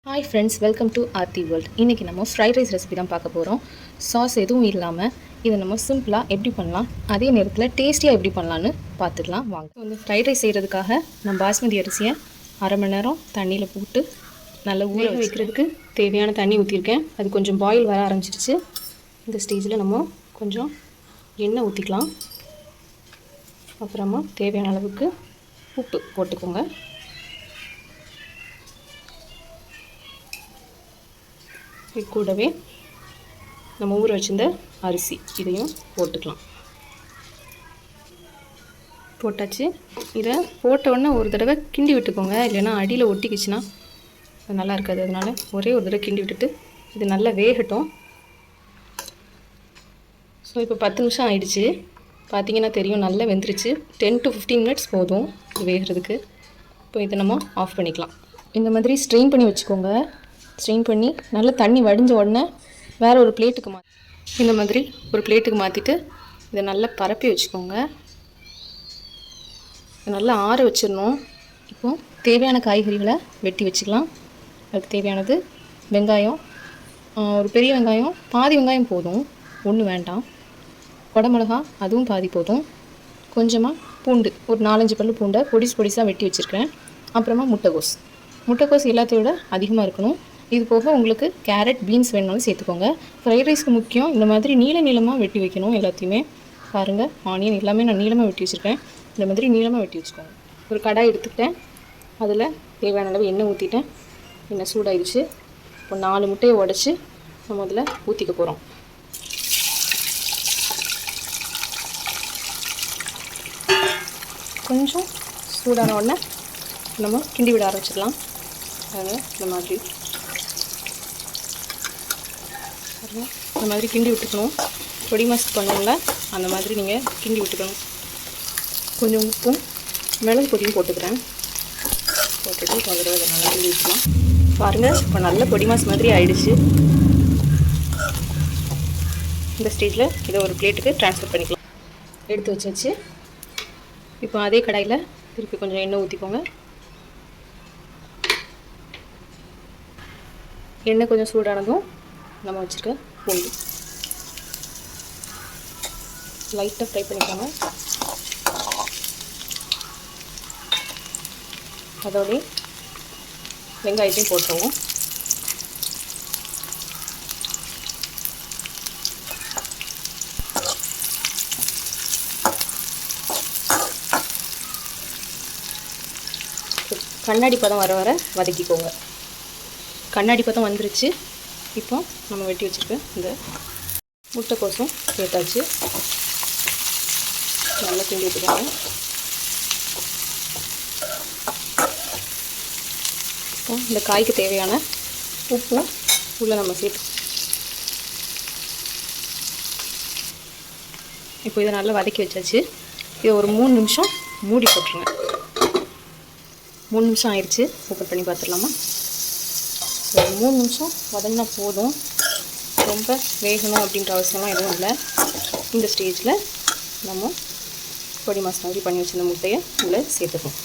Hi friends, welcome to Aarthi world. இன்றைக்கி நம்ம fried rice recipe தான் பார்க்க போகிறோம். சாஸ் எதுவும் இல்லாமல் இதை நம்ம சிம்பிளாக எப்படி பண்ணலாம், அதே நேரத்தில் டேஸ்டியாக எப்படி பண்ணலான்னு பார்த்துக்கலாம் வாங்க. வந்து ஃப்ரைட் ரைஸ் செய்கிறதுக்காக நம்ம பாஸ்மதி அரிசியை அரை மணி நேரம் தண்ணியில் போட்டு நல்லா ஊற வைக்கிறதுக்கு தேவையான தண்ணி ஊற்றிருக்கேன். அது கொஞ்சம் பாயில் வர ஆரம்பிச்சிருச்சு. இந்த ஸ்டேஜில் நம்ம கொஞ்சம் எண்ணெய் ஊற்றிக்கலாம். அப்புறமா தேவையான அளவுக்கு உப்பு போட்டுக்கோங்க. கூடவே நம்ம ஊற வச்சிருந்த அரிசி இதையும் போட்டுக்கலாம். போட்டாச்சு. இதை போட்ட உடனே ஒரு தடவை கிண்டி விட்டுக்கோங்க, இல்லைன்னா அடியில் ஒட்டிக்கிச்சுன்னா நல்லா இருக்காது. அதனால் ஒரே ஒரு தடவை கிண்டி விட்டுட்டு இது நல்லா வேகட்டும். ஸோ இப்போ 10 நிமிஷம் ஆயிடுச்சு. பார்த்திங்கன்னா தெரியும், நல்லா வெந்துருச்சு. 10 to 15 மினிட்ஸ் போதும் வேகிறதுக்கு. இப்போ இதை நம்ம ஆஃப் பண்ணிக்கலாம். இந்த மாதிரி ஸ்ட்ரெயின் பண்ணி வச்சுக்கோங்க. ஸ்ட்ரெயின் பண்ணி நல்லா தண்ணி வடிஞ்ச உடனே வேறு ஒரு பிளேட்டுக்கு இந்த மாதிரி ஒரு பிளேட்டுக்கு மாற்றிட்டு இதை நல்லா பரப்பி வச்சுக்கோங்க. நல்லா ஆற வச்சிடணும். இப்போது தேவையான காய்கறிகளை வெட்டி வச்சுக்கலாம். அதுக்கு தேவையானது வெங்காயம், ஒரு பெரிய வெங்காயம், பாதி வெங்காயம் போதும், ஒன்று வேண்டாம். குடமிளகா, அதுவும் பாதி போதும். கொஞ்சமாக பூண்டு, ஒரு 4-5 பல்லு பூண்டை பொடிசாக வெட்டி வச்சுருக்கேன். அப்புறமா முட்டைக்கோஸ் எல்லாத்தையோட அதிகமாக இருக்கணும். இது போக உங்களுக்கு கேரட், பீன்ஸ் வேணுனாலும் சேர்த்துக்கோங்க. ஃப்ரைட் ரைஸ்க்கு முக்கியம் இந்த மாதிரி நீளமாக வெட்டி வைக்கணும். எல்லாத்தையுமே பாருங்கள், ஆனியன் எல்லாமே நான் நீளமாக வெட்டி வச்சுருக்கேன். இந்த மாதிரி நீளமாக வெட்டி வச்சுக்கோங்க. ஒரு கடாய் எடுத்துக்கிட்டேன். அதில் தேவையான அளவு எண்ணெய் ஊற்றிட்டேன். எண்ணெய் சூடாயிடுச்சு. இப்போ 4 முட்டையை உடச்சி நம்ம அதில் ஊற்றிக்க போகிறோம். கொஞ்சம் சூடான உடனே நம்ம கிண்டி விட ஆரம்பிச்சிடலாம். அதில் இந்த மாதிரி கிண்டி விட்டுக்கணும். பொடி மாஸ்க் பண்ணுவோம்ல, அந்த மாதிரி நீங்கள் கிண்டி விட்டுக்கணும். கொஞ்சம் உப்பும் மிளகு பொடியும் போட்டுக்கிறேன். போட்டுட்டு தவிர அதை நல்லா கிண்டி விட்டுக்கலாம். பாருங்கள், இப்போ நல்ல பொடி மாஸ் மாதிரி ஆயிடுச்சு. இந்த ஸ்டேஜில் இதை ஒரு பிளேட்டுக்கு ட்ரான்ஸ்ஃபர் பண்ணிக்கலாம். எடுத்து வச்சாச்சு. இப்போ அதே கடாயில் திருப்பி கொஞ்சம் எண்ணெய் ஊற்றிக்கோங்க. எண்ணெய் கொஞ்சம் சூடானதும் நம்ம வச்சுருக்க பூண்டு லைட்டாக ஃப்ரை பண்ணிக்கோங்க. அதோடய வெங்காயத்தையும் போட்டுருவோம். கண்ணாடி பதம் வர வதக்கிக்கோங்க. கண்ணாடி பதம் வந்துருச்சு. இப்போ நம்ம வெட்டி வச்சுருக்க இந்த முட்டைக்கோசும் சேர்த்தாச்சு. நல்லா கிண்டி விட்டுக்கோங்க. இப்போ இந்த காய்க்கு தேவையான உப்பும் உள்ளே நம்ம சேர்த்து இப்போ இதை நல்லா வதக்கி வச்சாச்சு. இதை ஒரு 3 நிமிஷம் மூடி போட்டுருங்க. 3 நிமிஷம் ஆயிடுச்சு. ஓப்பன் பண்ணி பார்த்துடலாமா? ஒரு 3 நிமிஷம் வதங்கினா போதும். ரொம்ப வேகணும் அப்படின்ற அவசியம்லாம் எதுவும் இல்லை. இந்த ஸ்டேஜில் நம்ம பொடி மாஸ் மாதிரி பண்ணி வச்சிருந்த முட்டையை உள்ளே சேர்த்துக்கணும்.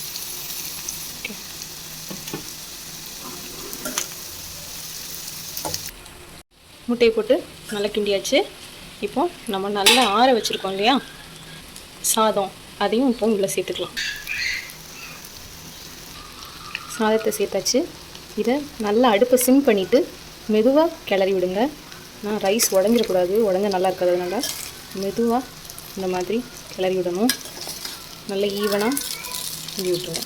ஓகே, முட்டையை போட்டு நல்லா கிண்டியாச்சு. இப்போ நம்ம நல்லா ஆற வச்சுருக்கோம் இல்லையா சாதம், அதையும் இப்போ உள்ளே சேர்த்துக்கலாம். சாதத்தை சேர்த்தாச்சு. இதை நல்லா அடுப்பை சிம் பண்ணிவிட்டு மெதுவாக கிளறி விடுங்க. நான் ரைஸ் உடஞ்சிடக்கூடாது, உடஞ்ச நல்லா இருக்காது. அதனால் மெதுவாக இந்த மாதிரி கிளறி விடணும். நல்லா ஈவனாக கிண்டி விட்டுருங்க.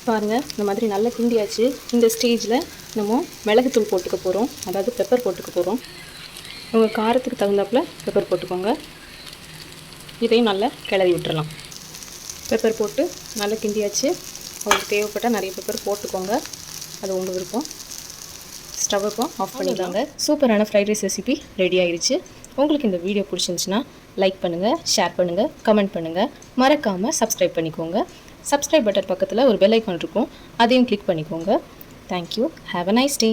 பாருங்கள், இந்த மாதிரி நல்லா கிண்டியாச்சு. இந்த ஸ்டேஜில் நம்ம மிளகுத்தூள் போட்டுக்க போகிறோம், அதாவது பெப்பர் போட்டுக்க போகிறோம். உங்கள் காரத்துக்கு தகுந்தாப்பில் பெப்பர் போட்டுக்கோங்க. இதையும் நல்லா கிளறி விட்டுறலாம். பெப்பர் போட்டு நல்லா கிண்டியாச்சு. உங்களுக்கு தேவைப்பட்டால் நிறைய பெப்பர் போட்டுக்கோங்க, அது உங்கள் விருப்பம். ஸ்டவ் இப்போ ஆஃப் பண்ணிக்கலாங்க. சூப்பரான ஃப்ரைட் ரைஸ் ரெசிபி ரெடி ஆயிடுச்சு. உங்களுக்கு இந்த வீடியோ பிடிச்சிருந்துச்சுன்னா லைக் பண்ணுங்கள், ஷேர் பண்ணுங்கள், கமெண்ட் பண்ணுங்கள். மறக்காமல் சப்ஸ்கிரைப் பண்ணிக்கோங்க. சப்ஸ்கிரைப் பட்டன் பக்கத்தில் ஒரு பெல் ஐக்கான் இருக்கும், அதையும் கிளிக் பண்ணிக்கோங்க. Thank you. Have a nice day.